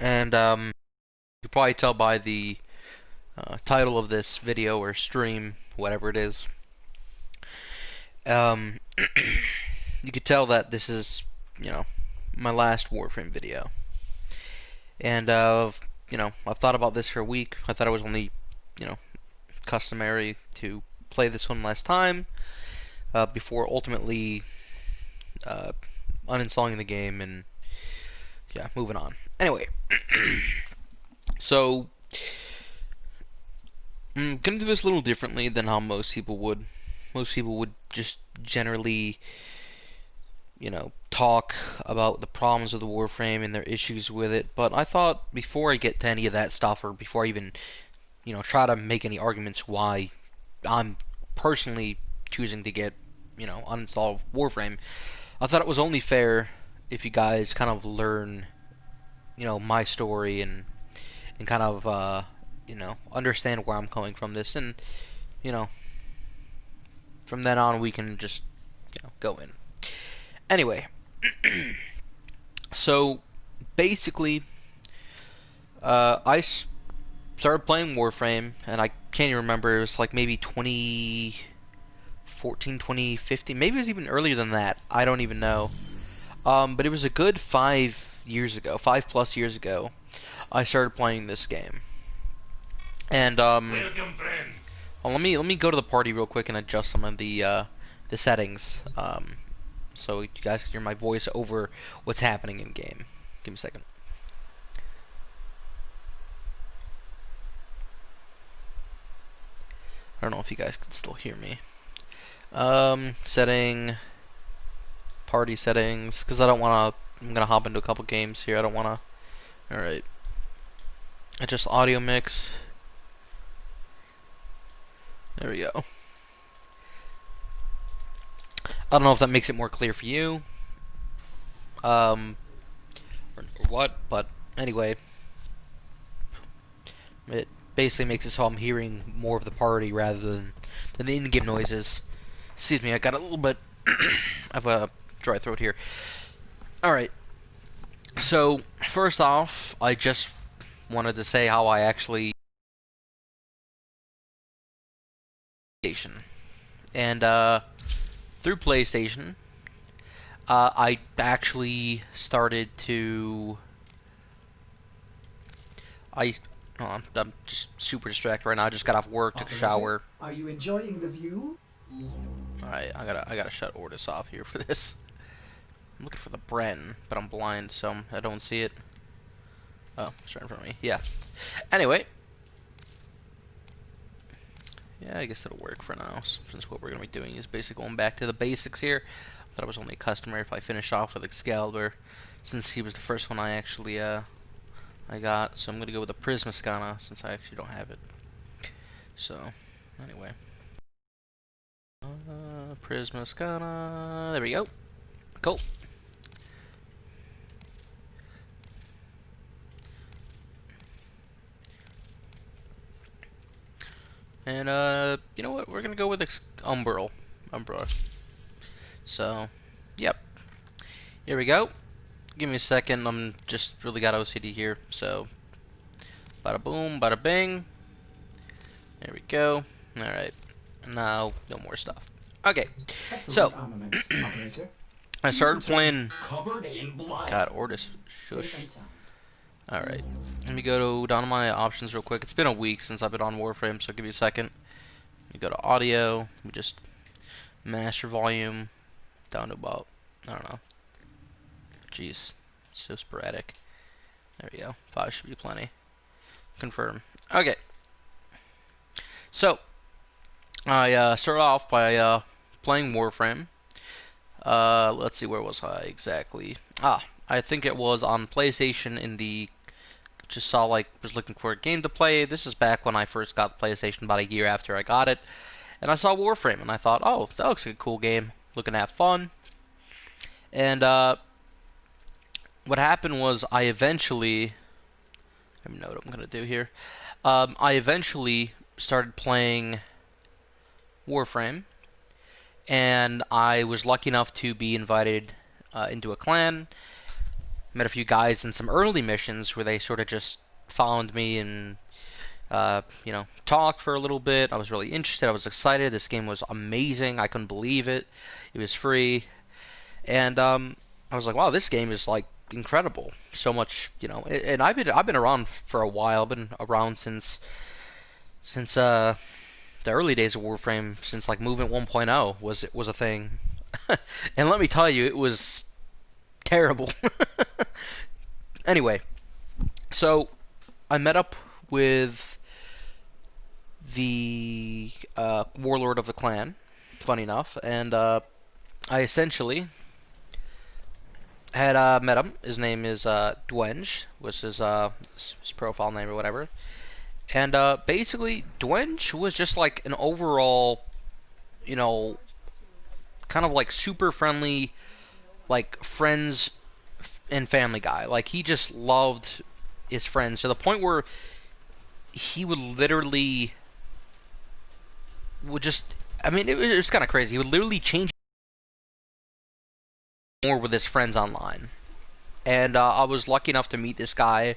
And you can probably tell by the title of this video or stream, whatever it is. Um, you could tell that this is, you know, my last Warframe video. And I've thought about this for a week. I thought it was only, you know, customary to play this one last time before ultimately uh, uninstalling the game and yeah, moving on. Anyway, so I'm gonna do this a little differently than how most people would. Most people would just generally, talk about the problems of the Warframe and their issues with it. But I thought before I get to any of that stuff, or before I even, try to make any arguments why I'm personally choosing to get, uninstall Warframe, I thought it was only fair if you guys kind of learn, my story and kind of, understand where I'm coming from this, and you know, from then on we can just, go in. Anyway, so basically, I started playing Warframe, and I can't even remember. It was like maybe 2014, 2015. Maybe it was even earlier than that. I don't even know. But it was a good 5 years ago, 5+ years ago, I started playing this game. And Welcome, friends. well, let me go to the party real quick and adjust some of the settings. So you guys can hear my voice over what's happening in game. Give me a second. I don't know if you guys can still hear me. Setting party settings, because I don't want to. I'm gonna hop into a couple games here. I don't want to. All right. Adjust audio mix. There we go. I don't know if that makes it more clear for you, um, or what, but anyway, it basically makes it so I'm hearing more of the party rather than the in-game noises. Excuse me, I got a little bit of a dry throat here. Alright, so first off, I just wanted to say how I actually PlayStation. And through PlayStation, I actually started to I oh, I'm just super distracted right now. I just got off work, took a Operator, shower. are you enjoying the view? Alright, I gotta shut Ortis off here for this. I'm looking for the Bren, but I'm blind, so I don't see it. Oh, it's right in front of me. Yeah. Anyway. Yeah, I guess it'll work for now, since what we're going to be doing is basically going back to the basics here. I thought it was only customary if I finish off with Excalibur, since he was the first one I actually, I got. So I'm going to go with the Prismascana, since I actually don't have it. So, anyway. Prismascana. There we go. Cool. And, you know what? We're gonna go with Umbral. Umbra. So, yep. Here we go. Give me a second. I'm just really got OCD here. So, bada boom, bada bing. There we go. Alright. Now, no more stuff. Okay. So, Excellent armaments, operator. I Please started return playing. Covered in blood. God, Ortis. safe Shush. and sound. Alright. Let me go down to my options real quick. It's been a week since I've been on Warframe, so give me a second. Let me go to audio. Let me just master volume down to about, I don't know. Jeez. So sporadic. There we go. 5 should be plenty. Confirm. Okay. So, I started off by playing Warframe. Let's see, where was I exactly? I think it was on PlayStation in the just saw was looking for a game to play. This is back when I first got the PlayStation, about a year after I got it, and I saw Warframe, and I thought, oh, that looks like a cool game, looking to have fun. And what happened was I eventually, let me know what I'm gonna do here. I eventually started playing Warframe, and I was lucky enough to be invited into a clan. met a few guys in some early missions where they sort of just found me and talked for a little bit. I was really interested. I was excited. This game was amazing. I couldn't believe it. It was free, and I was like, wow, this game is like incredible. So much, And I've been around for a while. I've been around since the early days of Warframe, since like Movement 1.0 was a thing. And let me tell you, it was terrible. Anyway, so I met up with the warlord of the clan, funny enough, and I essentially had met him. His name is Dwenge, was his profile name or whatever. And basically, Dwenge was just like an overall, you know, kind of like super friendly, like friends and family guy. Like he just loved his friends to the point where he would literally would just. I mean, it was kind of crazy. He would literally change more with his friends online. And I was lucky enough to meet this guy.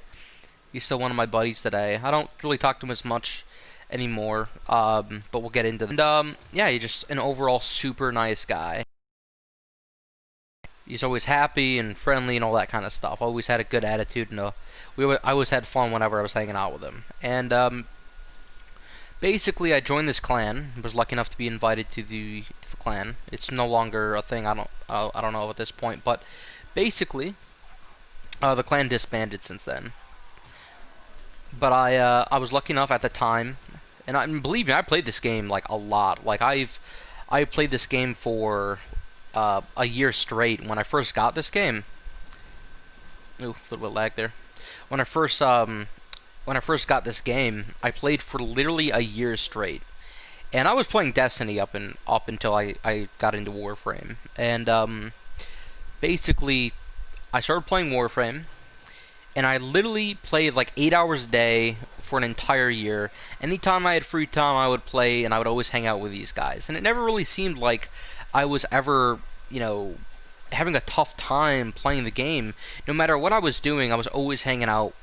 He's still one of my buddies today. I don't really talk to him as much anymore, but we'll get into that. And yeah, he's just an overall super nice guy. He's always happy and friendly and all that kind of stuff. Always had a good attitude, and I always had fun whenever I was hanging out with him. And basically, I joined this clan. Was lucky enough to be invited to the clan. It's no longer a thing. I don't know at this point, but basically, the clan disbanded since then. But I was lucky enough at the time, and believe me, I played this game like a lot. Like I played this game for a year straight when I first got this game. Ooh, a little bit lag there. When I first got this game, I played for literally a year straight, and I was playing Destiny up until I got into Warframe, and basically I started playing Warframe. And I literally played like 8 hours a day for an entire year. Anytime I had free time, I would play, and I would always hang out with these guys. And it never really seemed like I was ever, having a tough time playing the game. No matter what I was doing, I was always hanging out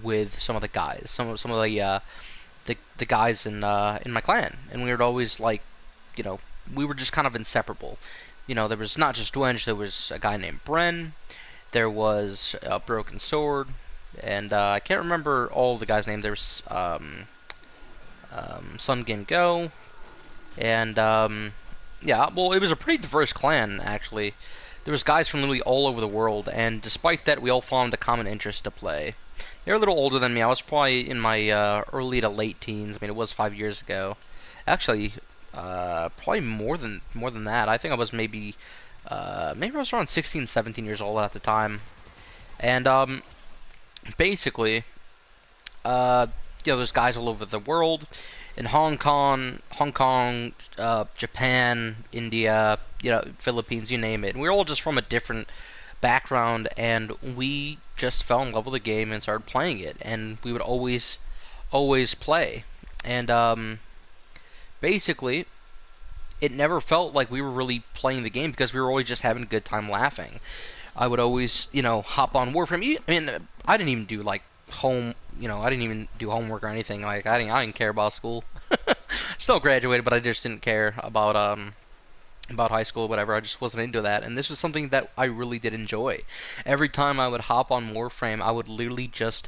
with some of the guys, some of the guys in my clan, and we would always we were just kind of inseparable. There was not just Dwenge, there was a guy named Bren. There was a Broken Sword, and I can't remember all the guys' names. There's Sun Game Go, and yeah, well, it was a pretty diverse clan, actually. There was guys from literally all over the world, and despite that, we all found a common interest to play. They're a little older than me. I was probably in my early to late teens. I mean, it was 5 years ago. Actually, probably more than that. I think I was maybe I was around 16, 17 years old at the time. And basically, there's guys all over the world, in Hong Kong, Japan, India, Philippines, you name it. And we were all just from a different background, and we just fell in love with the game and started playing it. And we would always play. And basically, it never felt like we were really playing the game because we were always just having a good time laughing. I would always, hop on Warframe. I mean, I didn't even do like I didn't even do homework or anything. Like I didn't care about school. Still graduated, but I just didn't care about high school, whatever. I just wasn't into that, and this was something that I really did enjoy. Every time I would hop on Warframe, I would literally just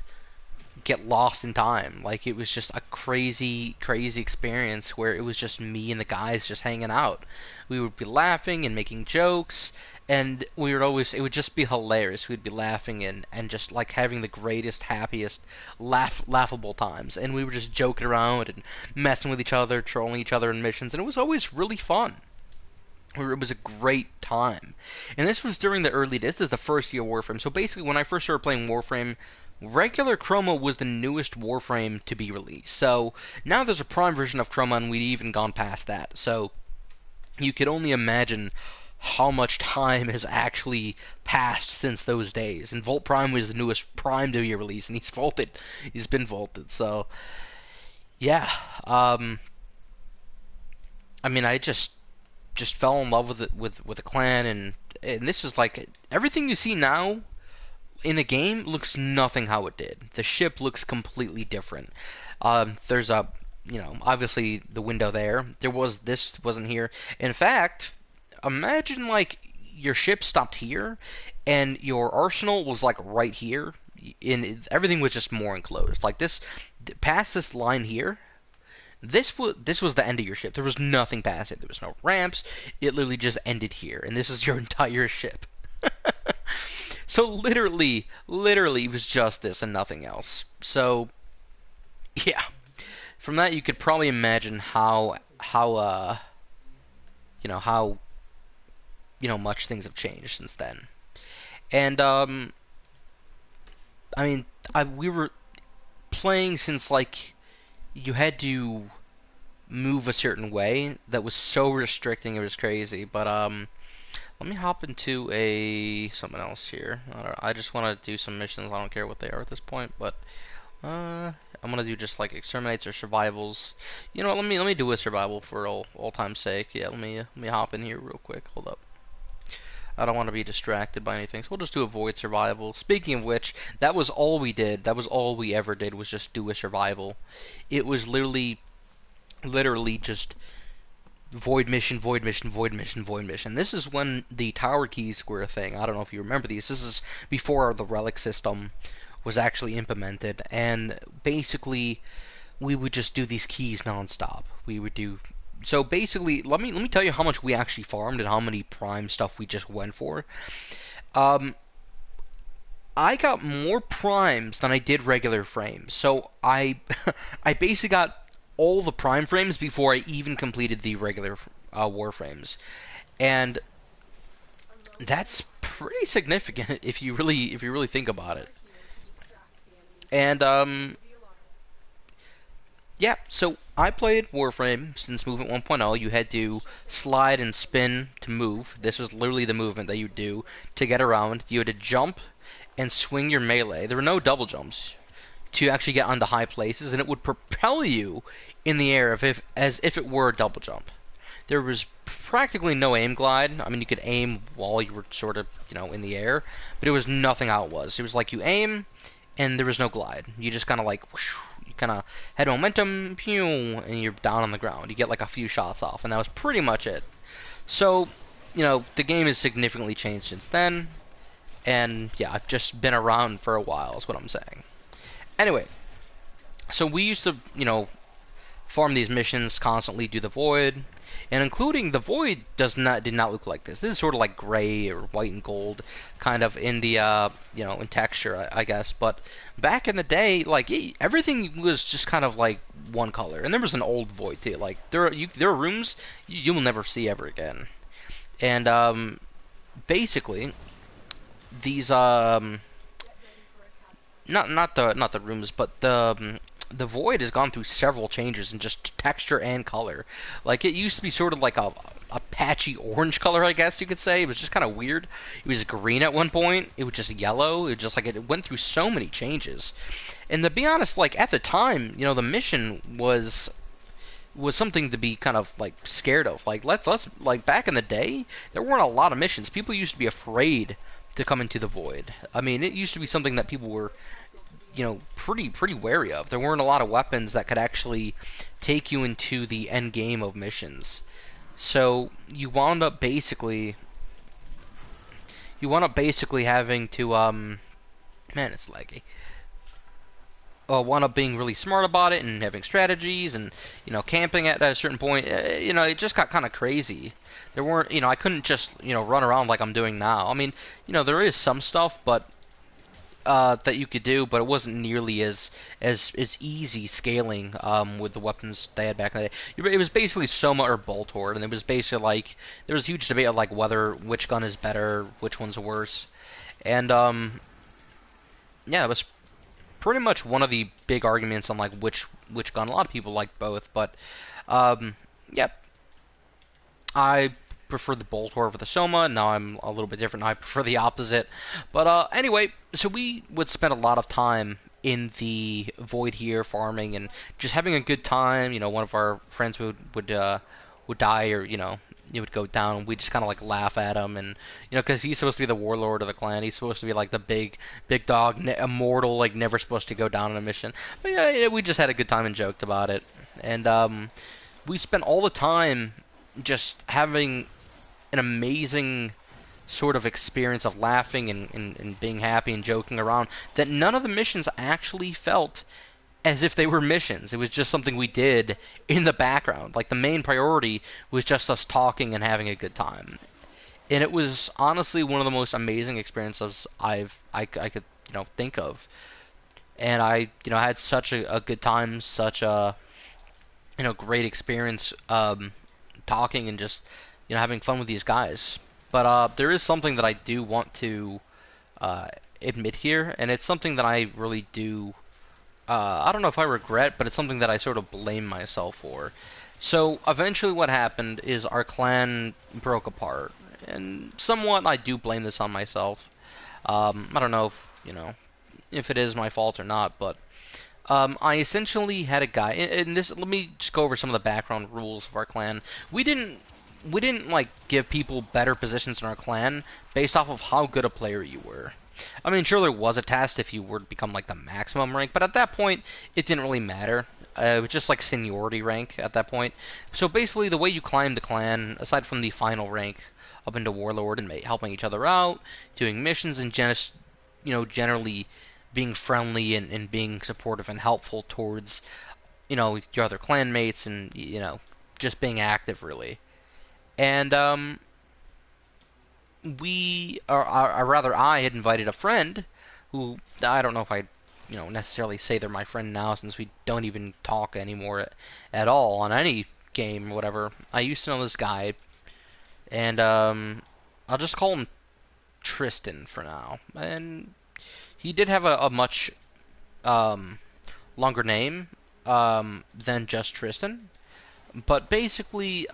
get lost in time. Like it was just a crazy experience where it was just me and the guys just hanging out. We would be laughing and making jokes, and it would just be hilarious. We'd be laughing and just like having the greatest, happiest, laughable times, and we were just joking around and messing with each other, trolling each other in missions, and it was always really fun. It was a great time. And this was during the early days. This is the first year of Warframe. So basically, when I first started playing Warframe, regular Chroma was the newest Warframe to be released. So now there's a Prime version of Chroma, and we'd even gone past that. So you could only imagine how much time has actually passed since those days. And Volt Prime was the newest Prime to be released, and he's vaulted. He's been vaulted. So yeah, I mean, I just fell in love with it with the clan, and this is like everything you see now in the game looks nothing how it did. The ship looks completely different. There's a, obviously the window there. This wasn't here. In fact, imagine like your ship stopped here, and your arsenal was like right here. In everything was just more enclosed. Like this, past this line here. This was the end of your ship. There was nothing past it. There was no ramps. It literally just ended here, and this is your entire ship. So literally, it was just this and nothing else. So yeah, from that you could probably imagine how how much things have changed since then. And I mean, we were playing since like you had to move a certain way that was so restricting it was crazy. But let me hop into something else here. I just want to do some missions. I don't care what they are at this point, but I'm gonna do just like exterminates or survivals. You know what, let me do a survival for all time's sake. Yeah, let me hop in here real quick. Hold up. I don't want to be distracted by anything, so we'll just do avoid survival. Speaking of which, that was all we did. That was all we ever did, was just do a survival. It was literally just void mission, void mission, void mission, void mission. This is when the tower keys were a thing. I don't know if you remember these. This is before the relic system was actually implemented, and basically we would just do these keys nonstop. We would do so basically. Let me tell you how much we actually farmed and how many prime stuff we just went for. Um, I got more primes than I did regular frames. So I I basically got all the prime frames before I even completed the regular warframes, and that's pretty significant if you really think about it. And yeah, so I played Warframe since Movement 1.0. You had to slide and spin to move. This was literally the movement that you do to get around. You had to jump and swing your melee. There were no double jumps to actually get onto high places, and it would propel you in the air as if it were a double jump. There was practically no aim glide. I mean, you could aim while you were sort of, in the air, but it was nothing how it was. It was like you aim, and there was no glide. You just kind of like, whoosh, you kind of had momentum, pew, and you're down on the ground. You get like a few shots off, and that was pretty much it. So, the game has significantly changed since then, and yeah, I've just been around for a while, is what I'm saying. Anyway, so we used to, farm these missions constantly, do the void, and including the void did not look like this. This is sort of like gray or white and gold, kind of in the in texture, I guess. But back in the day, like everything was just kind of like one color, and there was an old void too. Like there are rooms you will never see ever again, and basically these not the rooms, but the void has gone through several changes in just texture and color. Like it used to be sort of like a patchy orange color, I guess you could say. It was just kind of weird. It was green at one point. It was just yellow. It just like it went through so many changes. And to be honest, like at the time, the mission was something to be kind of like scared of. Like let's like back in the day, there weren't a lot of missions. People used to be afraid to come into the void. I mean, it used to be something that people were pretty wary of. There weren't a lot of weapons that could actually take you into the end game of missions. So you wound up basically having to man, it's laggy. Wound up being really smart about it and having strategies and camping at a certain point. It just got kind of crazy. There weren't I couldn't just run around like I'm doing now. I mean there is some stuff, but that you could do, but it wasn't nearly as easy scaling with the weapons they had back in the day. It was basically Soma or Boltord, and it was basically like there was a huge debate of like which gun is better, which one's worse, and yeah, it was pretty much one of the big arguments on like which gun. A lot of people like both, but yep, I prefer the Boltor over the Soma. Now I'm a little bit different. I prefer the opposite. But anyway, so we would spend a lot of time in the void here farming and just having a good time. One of our friends would die or he would go down, and we just kind of like laugh at him, and because he's supposed to be the warlord of the clan, he's supposed to be like the big dog, immortal, like never supposed to go down on a mission. But yeah, we just had a good time and joked about it, and we spent all the time just having an amazing sort of experience of laughing and being happy and joking around, that none of the missions actually felt as if they were missions. It was just something we did in the background. Like, the main priority was just us talking and having a good time. And it was honestly one of the most amazing experiences I could think of. And I had such a good time, such a great experience talking and just having fun with these guys. But there is something that I do want to admit here, and it's something that I really do. I don't know if I regret, but it's something that I sort of blame myself for. So eventually, what happened is our clan broke apart, and somewhat I do blame this on myself. I don't know if it is my fault or not, but I essentially had a guy. And this, let me just go over some of the background rules of our clan. We didn't like give people better positions in our clan based off of how good a player you were. I mean, sure, there was a test if you were to become like the maximum rank, but at that point, it didn't really matter. It was just like seniority rank at that point. So basically, the way you climbed the clan, aside from the final rank up into warlord and helping each other out, doing missions, and just generally being friendly and being supportive and helpful towards your other clanmates, and just being active really. And or rather, I had invited a friend who, I don't know if I'd necessarily say they're my friend now, since we don't even talk anymore at all on any game or whatever. I used to know this guy, and I'll just call him Tristan for now. And he did have a much longer name than just Tristan, but basically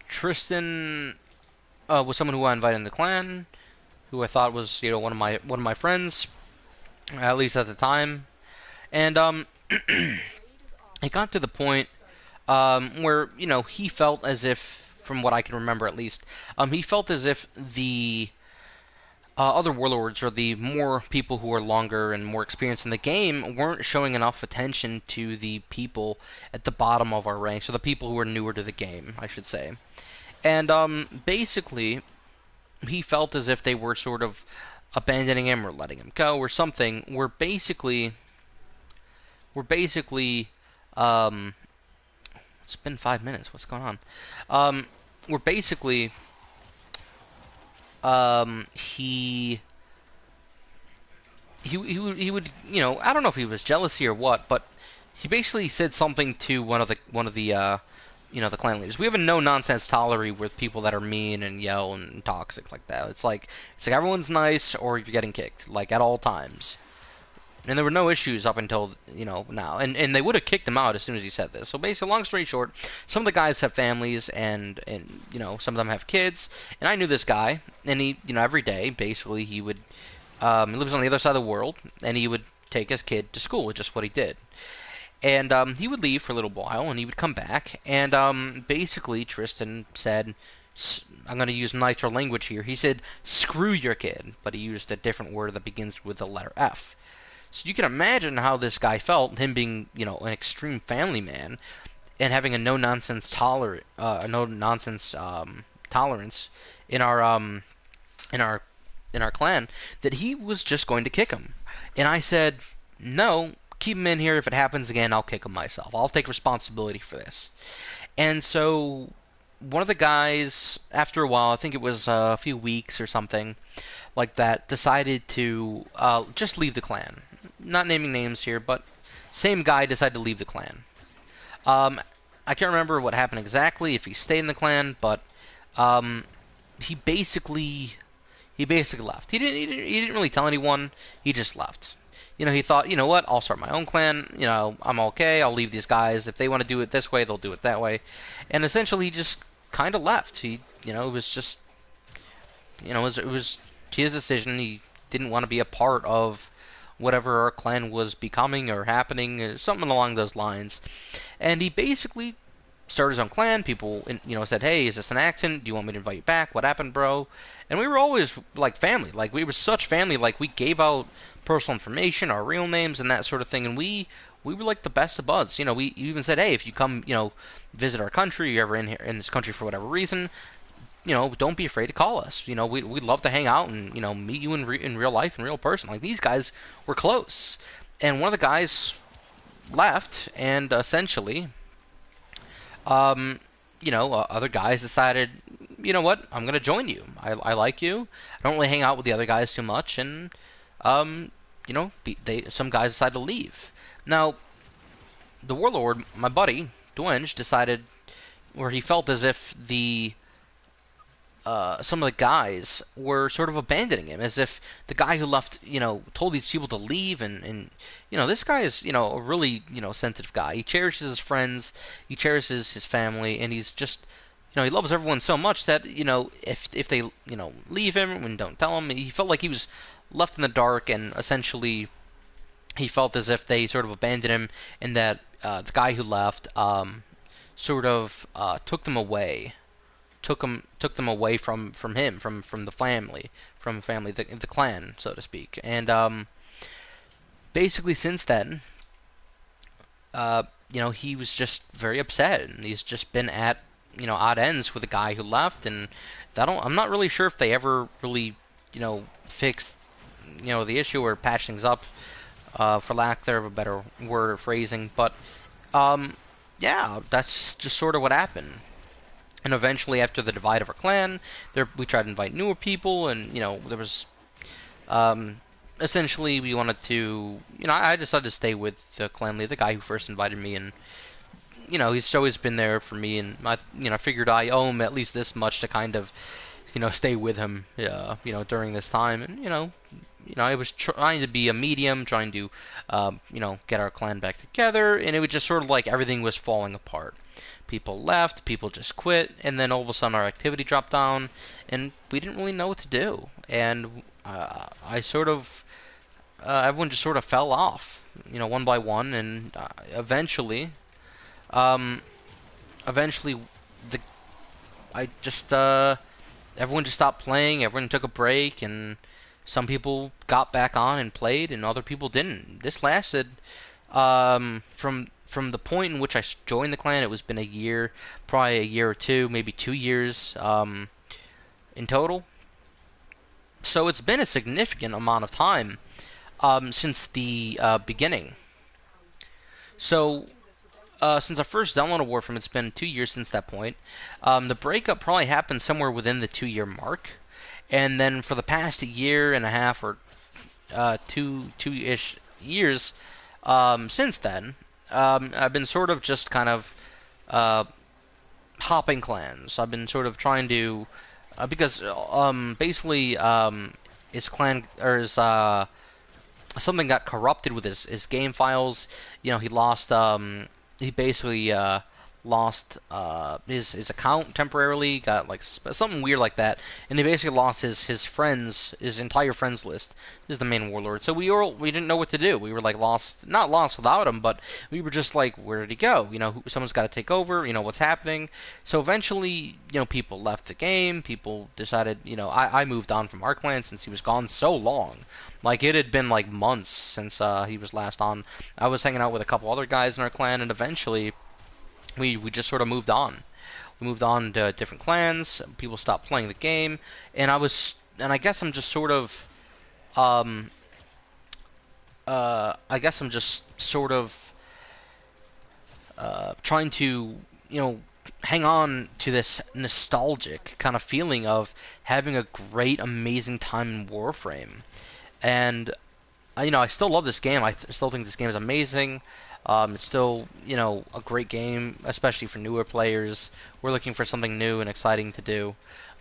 Tristan was someone who I invited in the clan, who I thought was one of my friends, at least at the time, and it got to the point where he felt as if, from what I can remember at least, he felt as if the other warlords, or the more people who are longer and more experienced in the game, weren't showing enough attention to the people at the bottom of our ranks, or the people who are newer to the game, I should say. And basically, he felt as if they were sort of abandoning him or letting him go or something. It's been 5 minutes. What's going on? We're basically he would I don't know if he was jealousy or what, but he basically said something to one of the the clan leaders. We have a no nonsense tolerance with people that are mean and yell and toxic like that. It's like everyone's nice or you're getting kicked, like, at all times. And there were no issues up until now, and they would have kicked him out as soon as he said this. So basically, long story short, some of the guys have families, and some of them have kids, and I knew this guy, and he every day basically he would he lives on the other side of the world, and he would take his kid to school, which is what he did. And he would leave for a little while, and he would come back, and basically Tristan said, I'm going to use nicer language here. He said, "Screw your kid," but he used a different word that begins with the letter F. So you can imagine how this guy felt, him being, an extreme family man, and having a no-nonsense tolerance in our clan, that he was just going to kick him. And I said, no, keep him in here. If it happens again, I'll kick him myself. I'll take responsibility for this. And so one of the guys, after a while, I think it was a few weeks or something like that, decided to just leave the clan. Not naming names here, but same guy decided to leave the clan. I can't remember what happened exactly, if he stayed in the clan, but he basically left. He didn't really tell anyone. He just left. He thought, what, I'll start my own clan. I'm okay. I'll leave these guys. If they want to do it this way, they'll do it that way. And essentially, he just kind of left. It was just, it was his decision. He didn't want to be a part of whatever our clan was becoming or happening, or something along those lines. And he basically started his own clan. People, said, "Hey, is this an accident? Do you want me to invite you back? What happened, bro?" And we were always like family. Like we were such family. Like we gave out personal information, our real names, and that sort of thing. And we were like the best of buds. We even said, "Hey, if you come, visit our country, you're ever in here in this country for whatever reason, don't be afraid to call us. We'd love to hang out and meet you in real life, in real person." Like these guys were close, and one of the guys left, and essentially, other guys decided, you know what, I'm gonna join you. I like you. I don't really hang out with the other guys too much, and um, some guys decided to leave. Now, the warlord, my buddy Dwinge, decided where he felt as if the some of the guys were sort of abandoning him, as if the guy who left, told these people to leave, and this guy is, a really, sensitive guy. He cherishes his friends, he cherishes his family, and he's just, he loves everyone so much that, if they, leave him and don't tell him, he felt like he was left in the dark, and essentially he felt as if they sort of abandoned him, and that the guy who left sort of took them away took them away from him, from the family, the clan, so to speak. And basically since then, he was just very upset, and he's just been at odd ends with the guy who left, and I'm not really sure if they ever really fixed the issue or patched things up, for lack of a better word or phrasing. But yeah, that's just sort of what happened. And eventually, after the divide of our clan, we tried to invite newer people, and there was essentially we wanted to, I decided to stay with the clan leader, the guy who first invited me, and he's always been there for me, and I figured I owe him at least this much to kind of stay with him, during this time, and I was trying to be a medium, trying to get our clan back together, and it was just sort of like everything was falling apart. People left, people just quit, and then all of a sudden our activity dropped down, and we didn't really know what to do. And I sort of, everyone just sort of fell off, one by one, and um, eventually, the I just everyone just stopped playing. Everyone took a break, and some people got back on and played, and other people didn't. This lasted from the point in which I joined the clan. It was been a year, probably a year or two, maybe 2 years in total. So it's been a significant amount of time since the beginning. So since I first downloaded Warframe, it's been 2 years since that point. The breakup probably happened somewhere within the 2 year mark, and then for the past year and a half or two-ish years since then, I've been sort of just kind of hopping clans. I've been sort of trying to because basically his clan or his something got corrupted with his game files. He lost he basically lost his account temporarily, got like something weird like that, and he basically lost his entire friends list. This is the main warlord. So we didn't know what to do. We were like not lost without him, but we were just like, where did he go? Someone's got to take over. What's happening? So eventually, people left the game. People decided, I moved on from our clan since he was gone so long. Like, it had been like months since he was last on. I was hanging out with a couple other guys in our clan, and eventually we just sort of moved on. We moved on to different clans. People stopped playing the game, and I guess I'm just sort of I guess I'm just sort of trying to hang on to this nostalgic kind of feeling of having a great, amazing time in Warframe. And I still love this game. I still think this game is amazing. It's still, a great game, especially for newer players. We're looking for something new and exciting to do.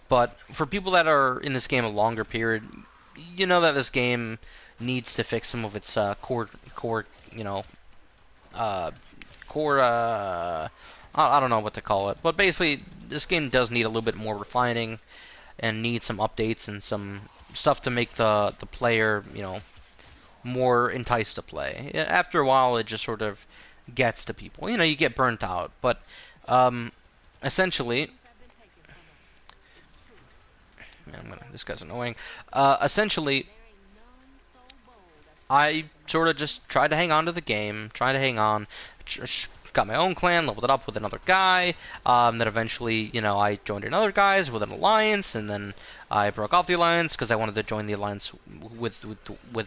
But for people that are in this game a longer period, that this game needs to fix some of its core, core. I don't know what to call it, but basically, this game does need a little bit more refining, and needs some updates and some stuff to make the player, more enticed to play. After a while, it just sort of gets to people. You get burnt out. But Um, essentially, man, this guy's annoying. Essentially, I sort of just tried to hang on to the game, tried to hang on, got my own clan, leveled it up with another guy. Then eventually, I joined another guys with an alliance, and then I broke off the alliance because I wanted to join the alliance with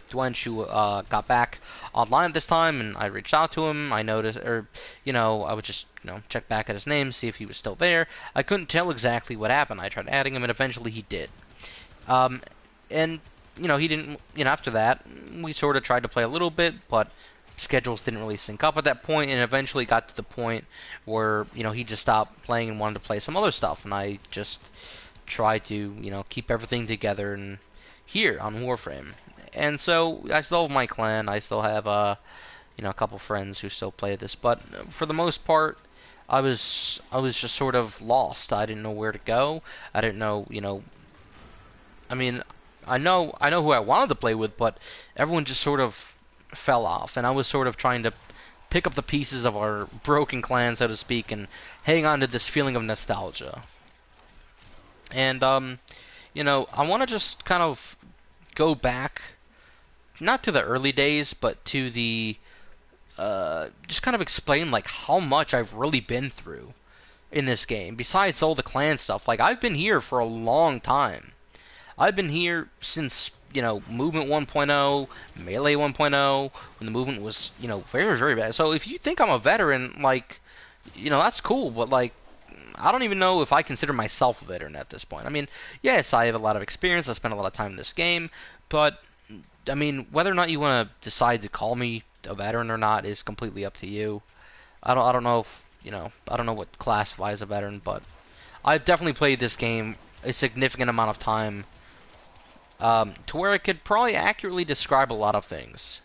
Dwench, who got back online this time, and I reached out to him. I noticed, or I would just check back at his name, see if he was still there. I couldn't tell exactly what happened. I tried adding him, and eventually he did. Um, and he didn't. After that, we sort of tried to play a little bit, but schedules didn't really sync up at that point, and eventually got to the point where he just stopped playing and wanted to play some other stuff, and I just tried to keep everything together and here on Warframe. And so I still have my clan. I still have a couple friends who still play this, but for the most part, I was just sort of lost. I didn't know where to go. I didn't know I mean, I know who I wanted to play with, but everyone just sort of fell off, and I was sort of trying to pick up the pieces of our broken clan, so to speak, and hang on to this feeling of nostalgia. And I want to just kind of go back, not to the early days, but to the just kind of explain like how much I've really been through in this game. Besides all the clan stuff, like I've been here for a long time. I've been here since, Movement 1.0, Melee 1.0, when the movement was, very, very bad. So if you think I'm a veteran, like, that's cool, but, like, I don't even know if I consider myself a veteran at this point. I mean, yes, I have a lot of experience, I spent a lot of time in this game, but, I mean, whether or not you want to decide to call me a veteran or not is completely up to you. I don't know if, I don't know what classifies a veteran, but I've definitely played this game a significant amount of time, to where I could probably accurately describe a lot of things.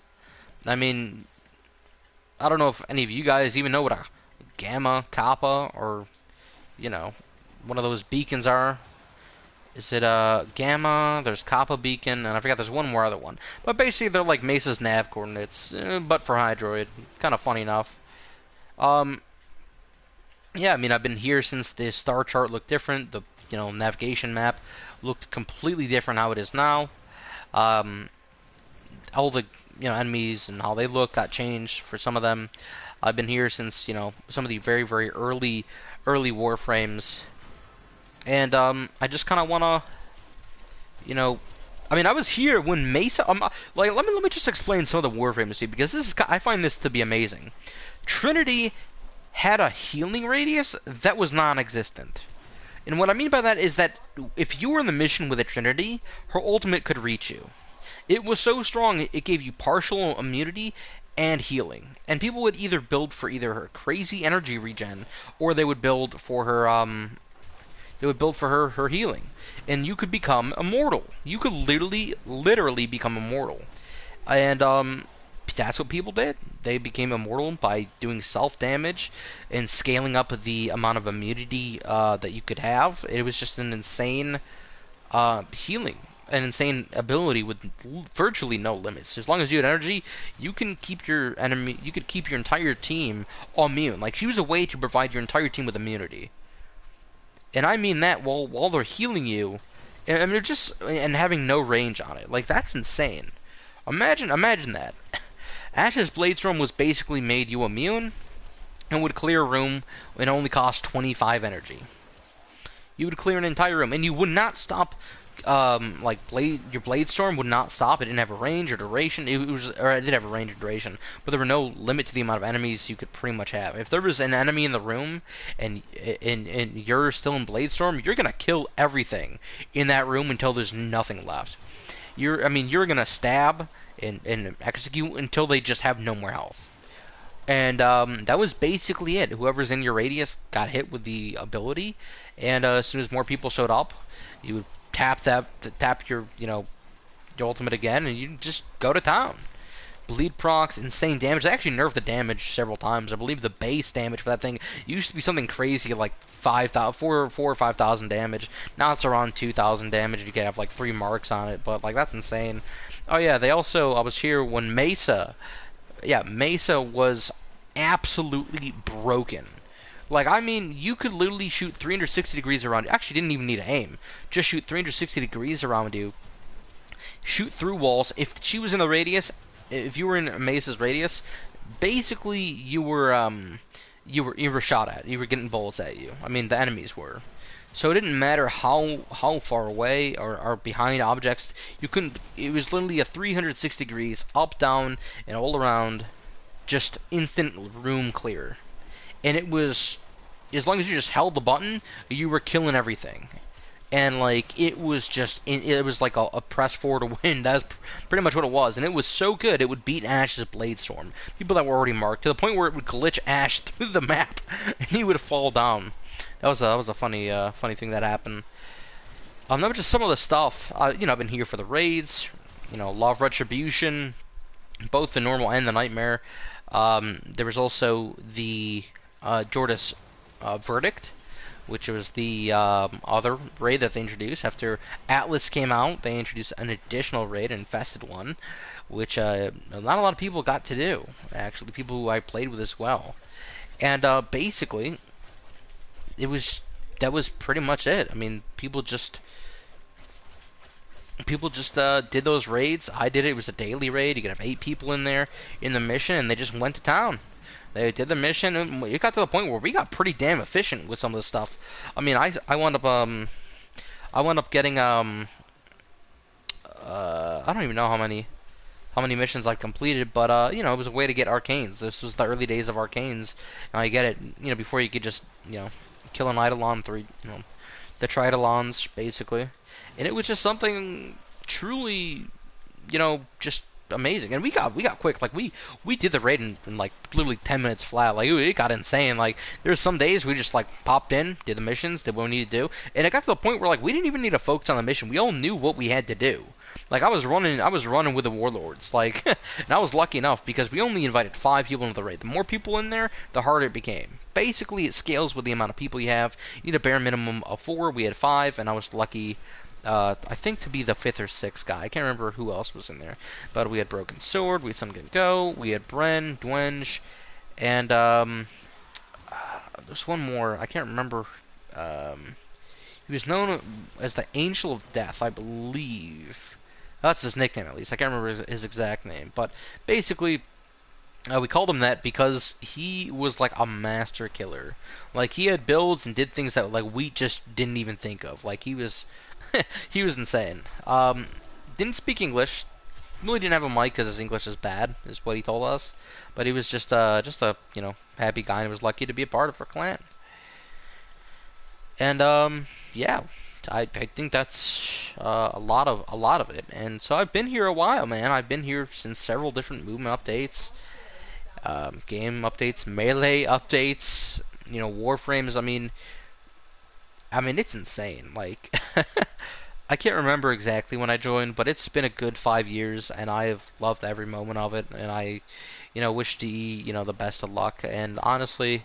I mean, I don't know if any of you guys even know what a gamma, kappa, or, one of those beacons are. Is it gamma, there's kappa beacon, and I forgot there's one more other one. But basically they're like Mesa's nav coordinates, but for Hydroid. Kind of funny enough. Yeah, I mean, I've been here since the star chart looked different. The navigation map looked completely different how it is now. All the enemies and how they look got changed for some of them. I've been here since some of the very, very early Warframes, and I just kind of wanna I mean, I was here when Mesa. Like, let me just explain some of the Warframes to you, because I find this to be amazing. Trinity had a healing radius that was non-existent. And what I mean by that is that if you were in the mission with a Trinity, her ultimate could reach you. It was so strong, it gave you partial immunity and healing. And people would either build for either her crazy energy regen, or they would build for her healing. And you could become immortal. You could literally become immortal. And that's what people did. They became immortal by doing self-damage and scaling up the amount of immunity that you could have. It was just an insane healing, an insane ability with virtually no limits. As long as you had energy, you could keep your entire team immune. Like, she was a way to provide your entire team with immunity. And I mean that while they're healing you, and I mean, and having no range on it. Like, that's insane. Imagine that. Ash's Bladestorm was basically made you immune and would clear a room and only cost 25 energy. You would clear an entire room, and you would not stop. Your Bladestorm would not stop. It didn't have a range or duration. It did have a range or duration, but there were no limit to the amount of enemies you could pretty much have. If there was an enemy in the room and you're still in Bladestorm, you're gonna kill everything in that room until there's nothing left. You're gonna stab and execute until they just have no more health. And that was basically it. Whoever's in your radius got hit with the ability, and as soon as more people showed up, you would tap your ultimate again, and you just go to town. Bleed procs, insane damage. They actually nerfed the damage several times. I believe the base damage for that thing used to be something crazy like 4 or 5,000 damage. Now it's around 2,000 damage. You can have like 3 marks on it, but like that's insane. Oh yeah, I was here when Mesa was absolutely broken. Like, I mean, you could literally shoot 360 degrees around you. Actually, didn't even need to aim. Just shoot 360 degrees around you. Shoot through walls. If she was in the radius, if you were in Mace's radius, basically you were shot at. You were getting bullets at you. I mean, the enemies were. So it didn't matter how far away or behind objects. You couldn't. It was literally a 360 degrees up, down, and all around. Just instant room clear. And it was, as long as you just held the button, you were killing everything. And like it was just, it was like a press forward to win. That's pretty much what it was. And it was so good, it would beat Ash's Blade Storm. People that were already marked to the point where it would glitch Ash through the map, and he would fall down. That was a funny thing that happened. That was just some of the stuff. You know, I've been here for the raids. You know, Law of Retribution, both the normal and the Nightmare. There was also the Jordas Verdict, which was the other raid that they introduced. After Atlas came out, they introduced an additional raid, an infested one, which not a lot of people got to do. Actually, people who I played with as well. And basically, that was pretty much it. I mean, people just did those raids. I did it. It was a daily raid. You could have 8 people in there in the mission, and they just went to town. They did the mission, and it got to the point where we got pretty damn efficient with some of the stuff. I mean, I wound up getting I don't even know how many missions I completed, but you know, it was a way to get arcanes. This was the early days of arcanes. Now you get it, you know, before you could just, you know, kill an Eidolon through, you know, the Tridolons basically, and it was just something truly, you know, just amazing. And we got quick. Like we did the raid in like literally 10 minutes flat. Like it got insane. Like there's some days we just like popped in, did the missions, did what we needed to do, and it got to the point where like we didn't even need to focus on the mission. We all knew what we had to do. Like I was running with the warlords. Like, and I was lucky enough because we only invited 5 people into the raid. The more people in there, the harder it became. Basically, it scales with the amount of people you have. You need a bare minimum of 4. We had 5, and I was lucky. I think to be the 5th or 6th guy. I can't remember who else was in there. But we had Broken Sword, we had Sun Go, we had Bren, Dwenge, and there's one more. I can't remember. He was known as the Angel of Death, I believe. That's his nickname, at least. I can't remember his exact name. But basically, we called him that because he was like a master killer. Like, he had builds and did things that like we just didn't even think of. Like, he was he was insane. Didn't speak English. Really didn't have a mic because his English is bad, is what he told us. But he was just a you know, happy guy and was lucky to be a part of our clan. And yeah, I think that's a lot of it. And so I've been here a while, man. I've been here since several different movement updates, game updates, melee updates. You know, Warframes. I mean, it's insane. Like, I can't remember exactly when I joined, but it's been a good 5 years, and I have loved every moment of it. And I, you know, wish DE, you know, the best of luck. And honestly,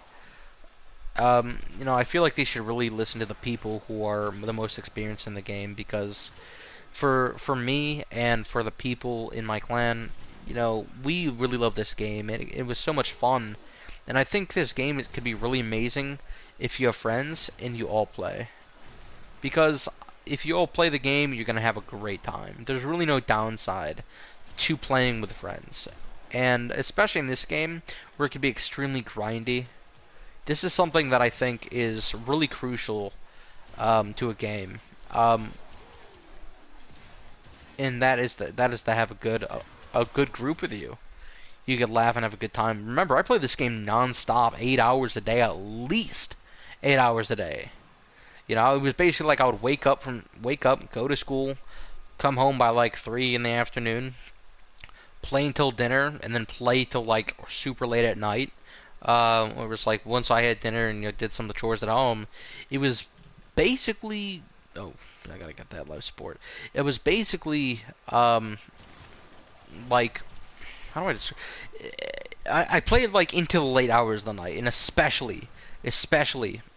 you know, I feel like they should really listen to the people who are the most experienced in the game, because for me and for the people in my clan, you know, we really love this game. It was so much fun, and I think this game could be really amazing if you have friends and you all play. Because if you all play the game, you're gonna have a great time. There's really no downside to playing with friends, and especially in this game where it can be extremely grindy. This is something that I think is really crucial to a game, and that is to have a good group with you. You can laugh and have a good time. Remember, I play this game non-stop, 8 hours a day, at least 8 hours a day. You know, it was basically like I would wake up, go to school, come home by like 3 in the afternoon, play until dinner, and then play till like super late at night. It was like once I had dinner and, you know, did some of the chores at home, it was basically, oh, I gotta get that live support. It was basically like, how do I describe? I played like into the late hours of the night, and especially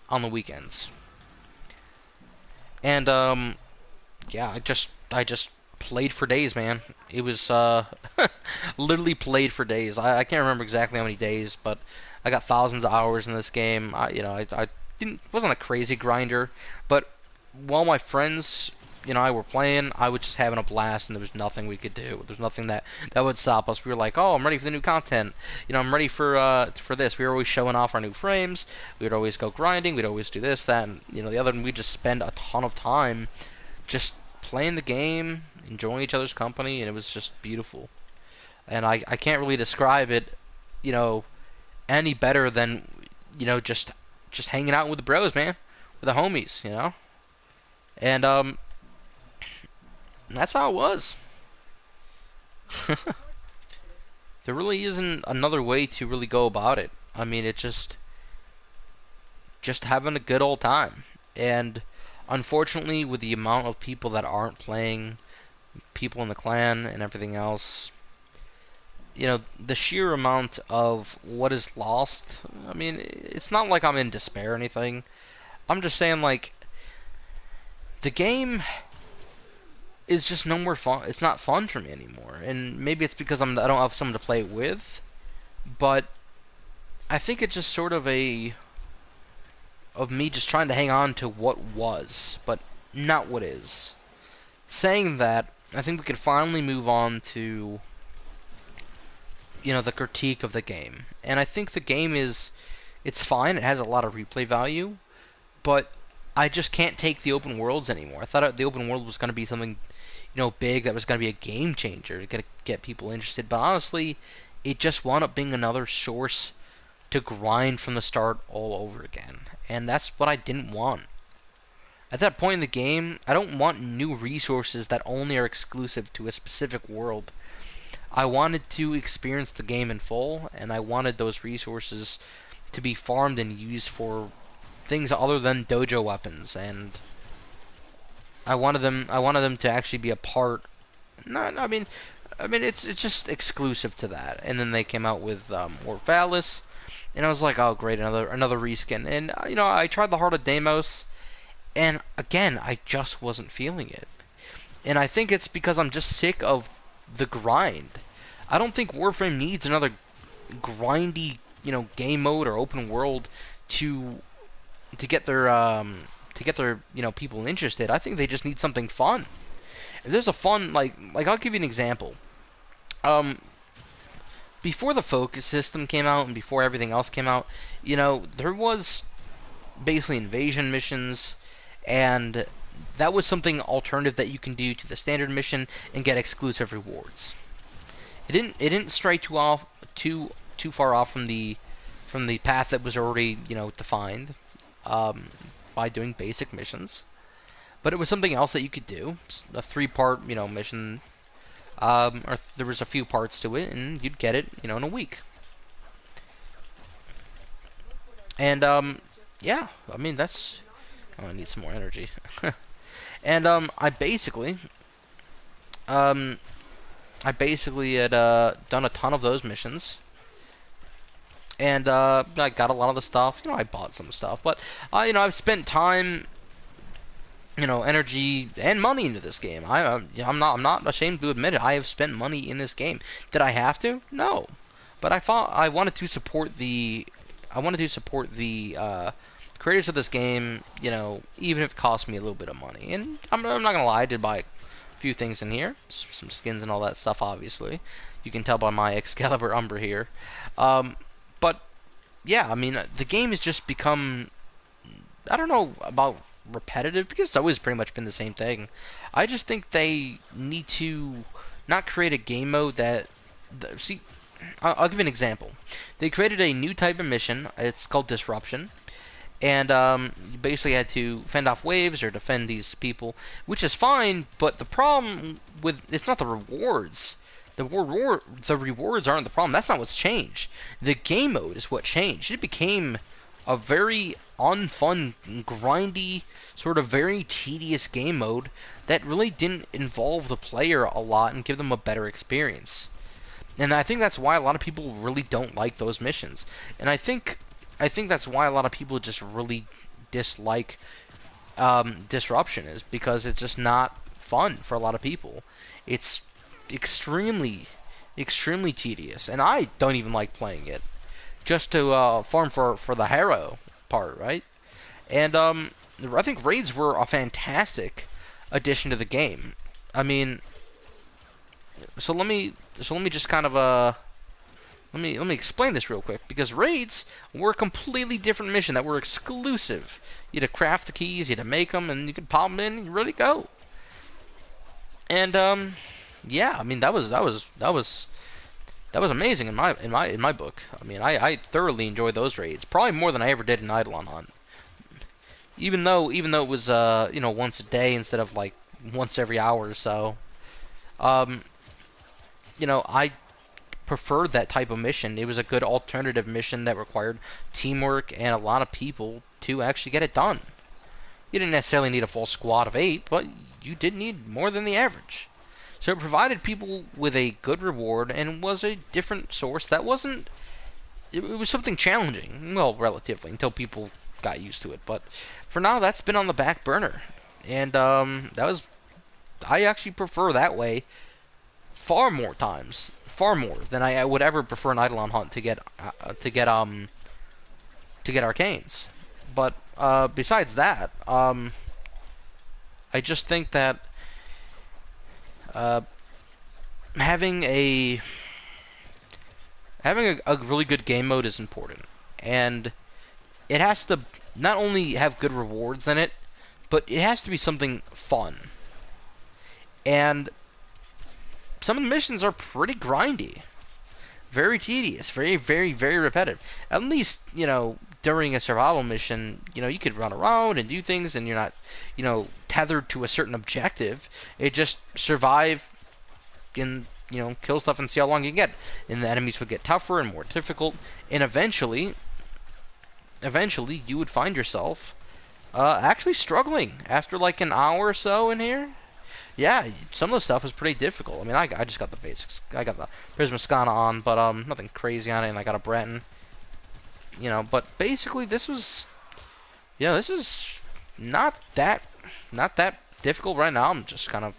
on the weekends. And yeah, I just played for days, man. It was literally played for days. I can't remember exactly how many days, but I got thousands of hours in this game. I wasn't a crazy grinder, but while my friends, I were playing, I was just having a blast, and there was nothing we could do. There's nothing that would stop us. We were like, oh, I'm ready for the new content. I'm ready for this. We were always showing off our new frames. We would always go grinding. We'd always do this, that, and the other. And we'd just spend a ton of time just playing the game, enjoying each other's company, and it was just beautiful. And I can't really describe it, you know, any better than, just hanging out with the bros, man, with the homies. And that's how it was. There really isn't another way to really go about it. I mean, it's just having a good old time. And unfortunately, with the amount of people that aren't playing, people in the clan and everything else, the sheer amount of what is lost, I mean, it's not like I'm in despair or anything. I'm just saying, like, the game is just no more fun. It's not fun for me anymore. And maybe it's because I don't have someone to play it with, but I think it's just sort of of me just trying to hang on to what was, but not what is. Saying that, I think we could finally move on to the critique of the game. And I think the game it's fine. It has a lot of replay value, but I just can't take the open worlds anymore. I thought the open world was going to be something, big, that was going to be a game changer to get people interested. But honestly, it just wound up being another source to grind from the start all over again. And that's what I didn't want. At that point in the game, I don't want new resources that only are exclusive to a specific world. I wanted to experience the game in full, and I wanted those resources to be farmed and used for things other than dojo weapons, and I wanted them to actually be a part. No, I mean it's just exclusive to that. And then they came out with Warframe, and I was like, oh great, another reskin. And I tried the Heart of Deimos, and again, I just wasn't feeling it. And I think it's because I'm just sick of the grind. I don't think Warframe needs another grindy, game mode or open world to get their people interested. I think they just need something fun. If there's a fun like I'll give you an example. Before the focus system came out and before everything else came out, there was basically invasion missions, and that was something alternative that you can do to the standard mission and get exclusive rewards. It didn't stray too far off from the path that was already defined by doing basic missions, but it was something else that you could do. A 3-part mission, or there was a few parts to it, and you'd get it in a week. And yeah, I mean that's. Oh, I need some more energy. And I basically had done a ton of those missions, and I got a lot of the stuff. I bought some stuff, but I've spent time, energy and money into this game. I'm not ashamed to admit it. I have spent money in this game. Did I have to? No, but I wanted to support the creators of this game, even if it cost me a little bit of money. And I'm not gonna lie, I did buy a few things in here, some skins and all that stuff. Obviously, you can tell by my Excalibur Umbra here. But yeah, I mean, the game has just become, I don't know about repetitive, because it's always pretty much been the same thing. I just think they need to not create a game mode that, see, I'll give you an example. They created a new type of mission. It's called Disruption. And you basically had to fend off waves or defend these people, which is fine, but the problem with it's not the rewards. The rewards aren't the problem. That's not what's changed. The game mode is what changed. It became a very unfun, grindy, sort of very tedious game mode that really didn't involve the player a lot and give them a better experience. And I think that's why a lot of people really don't like those missions. And I think that's why a lot of people just really dislike Disruption, is because it's just not fun for a lot of people. It's extremely tedious, and I don't even like playing it. just to farm for the Harrow part, right? And I think raids were a fantastic addition to the game. I mean, so let me just kind of let me explain this real quick, because raids were a completely different mission that were exclusive. You had to craft the keys, you had to make them, and you could pop them in and you're ready to go. And yeah, I mean that was amazing in my book. I mean, I thoroughly enjoyed those raids, probably more than I ever did in Eidolon Hunt. Even though it was once a day instead of like once every hour or so. I preferred that type of mission. It was a good alternative mission that required teamwork and a lot of people to actually get it done. You didn't necessarily need a full squad of 8, but you did need more than the average. So it provided people with a good reward and was a different source that wasn't... It was something challenging, well, relatively, until people got used to it. But for now, that's been on the back burner. And I actually prefer that way far more times. Far more than I would ever prefer an Eidolon Hunt to get arcanes. But besides that, I just think that having a really good game mode is important, and it has to not only have good rewards in it, but it has to be something fun. And some of the missions are pretty grindy, very tedious, very, very, very repetitive. At least, during a survival mission, you could run around and do things, and you're not, tethered to a certain objective. It just survive and, kill stuff and see how long you can get. And the enemies would get tougher and more difficult, and eventually, you would find yourself actually struggling after like an hour or so in here. Yeah, some of the stuff was pretty difficult. I mean, I just got the basics. I got the Prisma on, but nothing crazy on it, and I got a Breton. But basically this was, this is not that difficult right now. I'm just kind of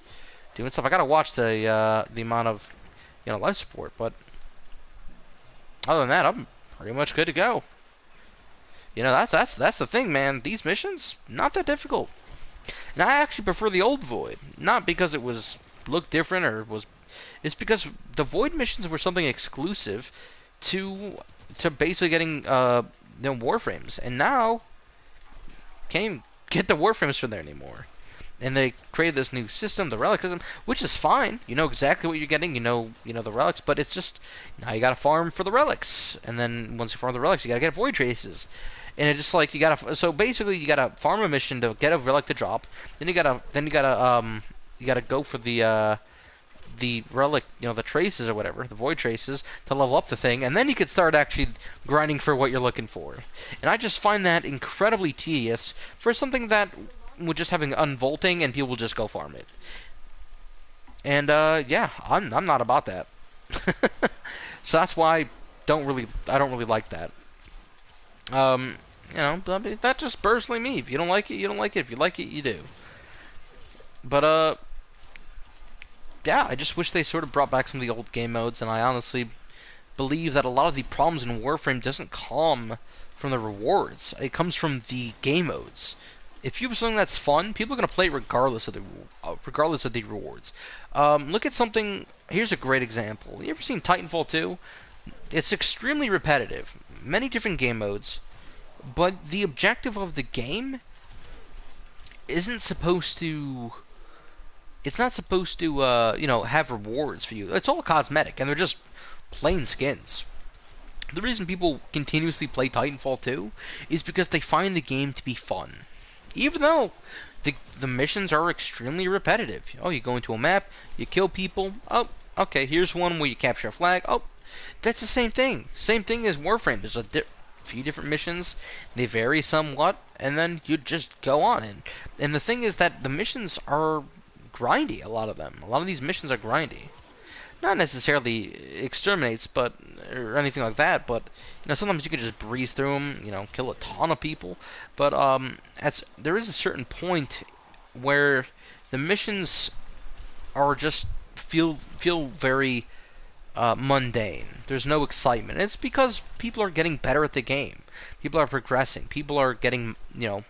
doing stuff. I gotta watch the amount of life support, but other than that, I'm pretty much good to go. That's the thing, man. These missions not that difficult. And I actually prefer the old Void, not because it looked different it's because the Void missions were something exclusive to basically getting Warframes, and now can't even get the Warframes from there anymore. And they created this new system, the relic system, which is fine. You know exactly what you're getting. You know the relics, but it's just now you gotta farm for the relics, and then once you farm the relics, you gotta get Void traces. And it's just like so basically you gotta farm a mission to get a relic to drop. Then you gotta go for the relic, the traces or whatever, the void traces, to level up the thing, and then you could start actually grinding for what you're looking for. And I just find that incredibly tedious for something that would just having unvaulting and people just go farm it. And yeah, I'm not about that. So that's why I don't really like that. I mean, that's just personally me. If you don't like it, you don't like it. If you like it, you do. But, yeah, I just wish they sort of brought back some of the old game modes, and I honestly believe that a lot of the problems in Warframe doesn't come from the rewards. It comes from the game modes. If you have something that's fun, people are going to play it regardless of the rewards. Look at something... Here's a great example. You ever seen Titanfall 2? It's extremely repetitive. Many different game modes. But the objective of the game isn't supposed to... It's not supposed to, have rewards for you. It's all cosmetic, and they're just plain skins. The reason people continuously play Titanfall 2 is because they find the game to be fun. Even though the missions are extremely repetitive. Oh, you go into a map, you kill people. Oh, okay, here's one where you capture a flag. Oh, that's the same thing. Same thing as Warframe. There's a few different missions. They vary somewhat, and then you just go on. And the thing is that the missions are grindy, a lot of them. A lot of these missions are grindy. Not necessarily exterminates, or anything like that, but sometimes you can just breeze through them, kill a ton of people. But there is a certain point where the missions are just feel very mundane. There's no excitement. It's because people are getting better at the game. People are progressing. People are getting,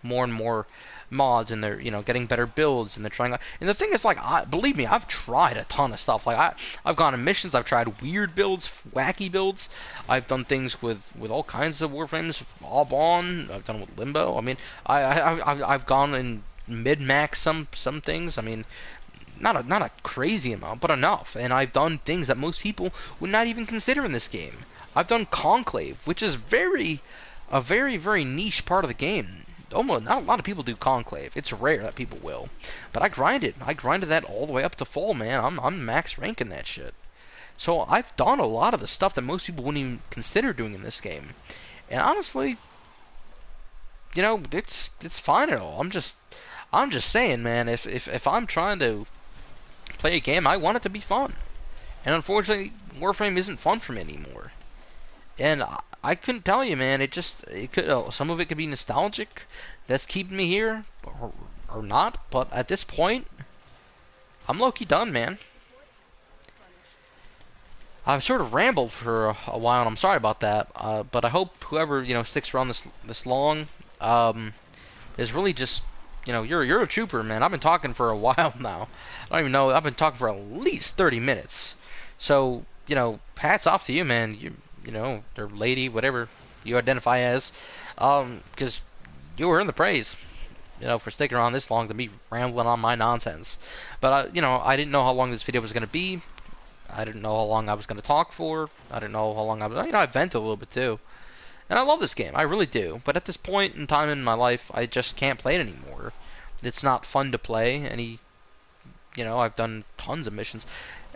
more and more mods, and they're, getting better builds, and they're trying. And the thing is, like, believe me, I've tried a ton of stuff. Like, I've gone on missions. I've tried weird builds, wacky builds. I've done things with all kinds of Warframes. Aubon. I've done with Limbo. I mean, I've gone in mid-max some things. I mean, not a crazy amount, but enough. And I've done things that most people would not even consider in this game. I've done Conclave, which is a very niche part of the game. Almost not a lot of people do Conclave. It's rare that people will. But I grinded. I grinded that all the way up to full, man. I'm max ranking that shit. So I've done a lot of the stuff that most people wouldn't even consider doing in this game. And honestly, it's fine at all. I'm just saying, man, if I'm trying to play a game, I want it to be fun. And unfortunately, Warframe isn't fun for me anymore. And I couldn't tell you, man. It could. Some of it could be nostalgic. That's keeping me here, or not. But at this point, I'm low-key done, man. I've sort of rambled for a while, and I'm sorry about that. But I hope whoever sticks around this long is really just you're a trooper, man. I've been talking for a while now. I don't even know. I've been talking for at least 30 minutes. So hats off to you, man. Or lady, whatever you identify as, because you earned the praise, for sticking around this long to me rambling on my nonsense. But I didn't know how long this video was gonna be. I didn't know how long I was gonna talk for. I didn't know how long I was. I vented a little bit too. And I love this game, I really do. But at this point in time in my life, I just can't play it anymore. It's not fun to play. I've done tons of missions.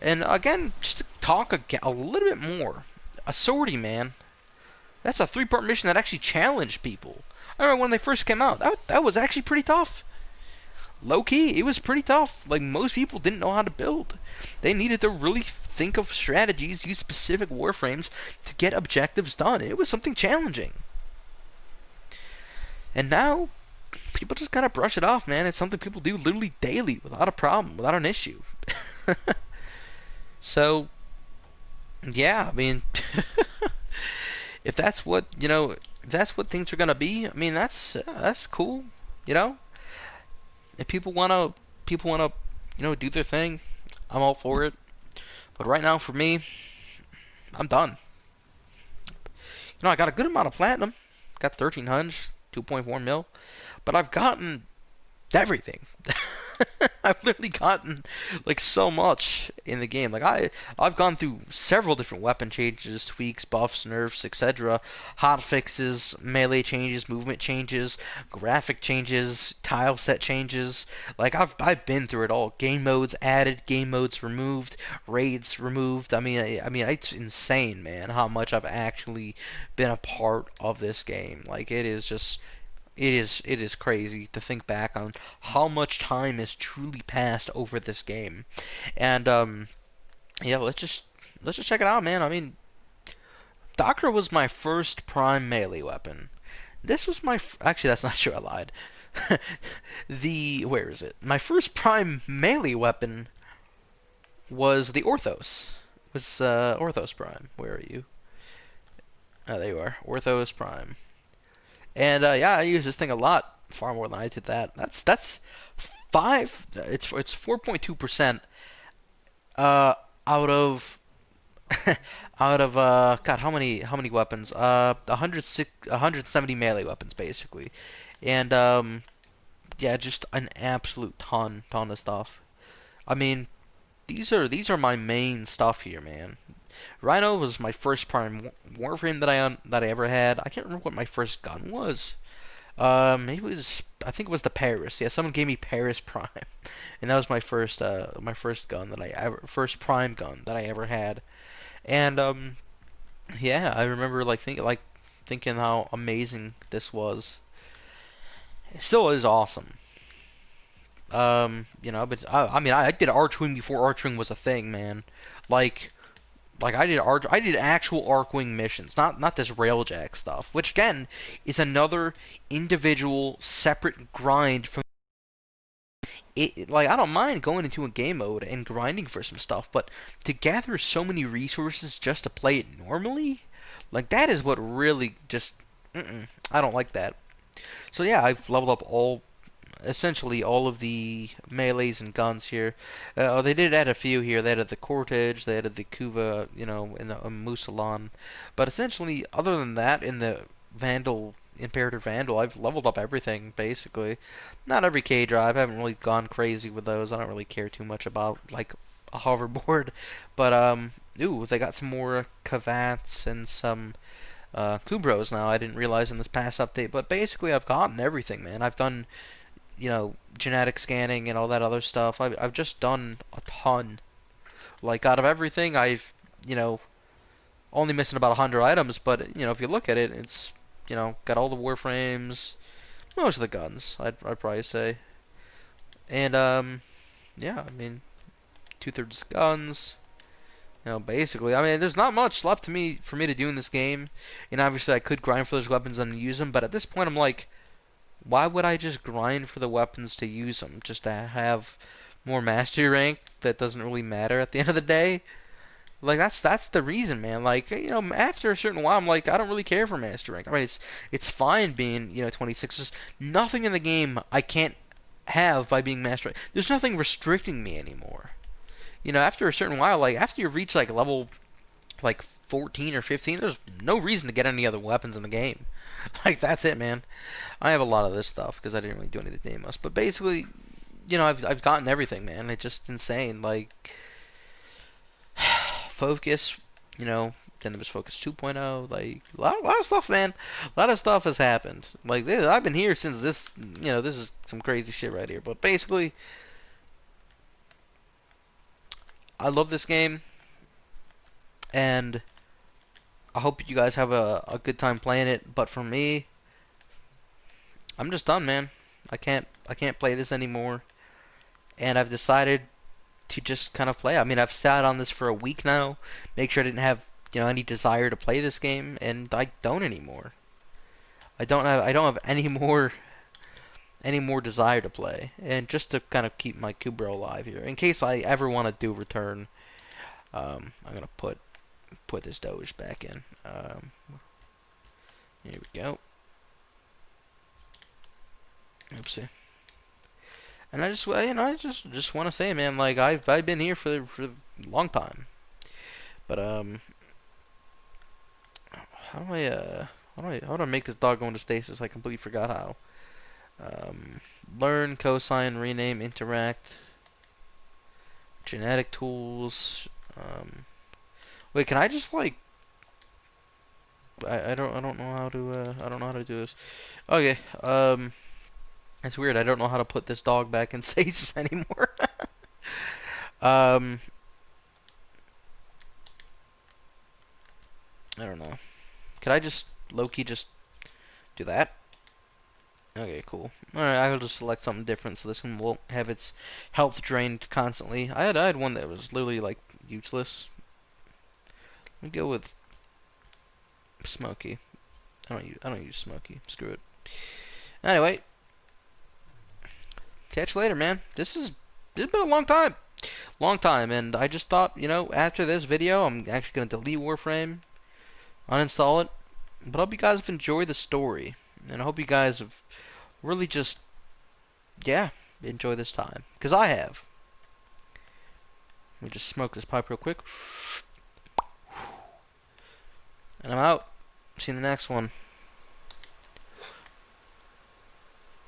And again, just to talk a little bit more. A sortie, man. That's a 3-part mission that actually challenged people. I remember when they first came out. That was actually pretty tough. Low key, it was pretty tough. Like, most people didn't know how to build. They needed to really think of strategies, use specific warframes to get objectives done. It was something challenging. And now, people just kind of brush it off, man. It's something people do literally daily without a problem, without an issue. So, yeah, I mean, if that's what if that's what things are gonna be, I mean, that's cool, If people wanna do their thing, I'm all for it. But right now, for me, I'm done. I got a good amount of platinum, got 1,300, 2.4 mil, but I've gotten everything. I've literally gotten like so much in the game. Like I've gone through several different weapon changes, tweaks, buffs, nerfs, etc. Hot fixes, melee changes, movement changes, graphic changes, tile set changes. Like I've been through it all. Game modes added, game modes removed, raids removed. I mean it's insane, man, how much I've actually been a part of this game. Like it is crazy to think back on how much time has truly passed over this game. And yeah, let's just check it out, man. I mean, Docker was my first prime melee weapon. This was my actually, that's not true. I lied. Where is it? My first prime melee weapon was the Orthos. Was Orthos Prime? Where are you? Oh, there you are. Orthos Prime. And yeah, I use this thing a lot, far more than I did that. That's 5. It's 4.2% out of God, how many weapons? 170 melee weapons basically, and yeah, just an absolute ton of stuff. I mean, these are my main stuff here, man. Rhino was my first prime Warframe that I ever had. I can't remember what my first gun was. Maybe it was, I think it was the Paris. Yeah, someone gave me Paris Prime, and that was my first gun that I ever first prime gun that I ever had. And yeah, I remember thinking how amazing this was. It still is awesome. But I mean, I did Archwing before Archwing was a thing, man. Like I did actual Archwing missions, not this Railjack stuff, which again is another individual separate grind from like I don't mind going into a game mode and grinding for some stuff, but to gather so many resources just to play it normally, like that is what really just I don't like that. So yeah, I've leveled up essentially all of the melees and guns here. They did add a few here. They added the Cortege, they added the Kuva, and the Musalon. But essentially, other than that, in the Imperator Vandal, I've leveled up everything basically. Not every K drive. I haven't really gone crazy with those. I don't really care too much about like a hoverboard. But ooh, they got some more Kavats and some Kubros now. I didn't realize in this past update, but basically I've gotten everything, man. I've done genetic scanning and all that other stuff. I've just done a ton. Like out of everything, I've only missing about 100 items, but if you look at it, it's got all the Warframes, most of the guns, I'd probably say, and yeah, I mean 2/3 guns. Basically, I mean, there's not much left for me to do in this game. Obviously, I could grind for those weapons and use them, but at this point, I'm like, why would I just grind for the weapons to use them? Just to have more mastery rank that doesn't really matter at the end of the day? Like that's the reason, man. Like after a certain while, I'm like, I don't really care for mastery rank. I mean, it's fine being 26. There's nothing in the game I can't have by being master rank. There's nothing restricting me anymore. After a certain while, like after you reach like level like 14 or 15, there's no reason to get any other weapons in the game. Like that's it, man. I have a lot of this stuff because I didn't really do any of the demos. But basically, I've gotten everything, man. It's just insane. Like Focus, then there was Focus 2.0. Like a lot of stuff, man. A lot of stuff has happened. Like I've been here since this. This is some crazy shit right here. But basically, I love this game, and I hope you guys have a good time playing it. But for me, I'm just done, man. I can't play this anymore, and I've decided to just kind of play. I mean, I've sat on this for a week now, make sure I didn't have any desire to play this game, and I don't anymore. I don't have any more desire to play, and just to kind of keep my Kubro alive here, in case I ever want to do return. I'm gonna put this Doge back in. Here we go. Oopsie. And I just, I just want to say, man, like I've been here for a long time. But how do I make this dog go into stasis? I completely forgot how. Learn, cosine, rename, interact, genetic tools. Wait, can I just like? I don't know how to I don't know how to do this. Okay. It's weird. I don't know how to put this dog back in stasis anymore. um, I don't know. Could I just low-key just do that? Okay, cool. Alright, I'll just select something different so this one won't have its health drained constantly. I had one that was literally like useless. Let me go with Smoky. I don't use Smoky. Screw it. Anyway, catch you later, man. This has been a long time, and I just thought, after this video, I'm actually gonna delete Warframe, uninstall it. But I hope you guys have enjoyed the story, and I hope you guys have really just, yeah, enjoyed this time, because I have. Let me just smoke this pipe real quick, and I'm out. See you in the next one.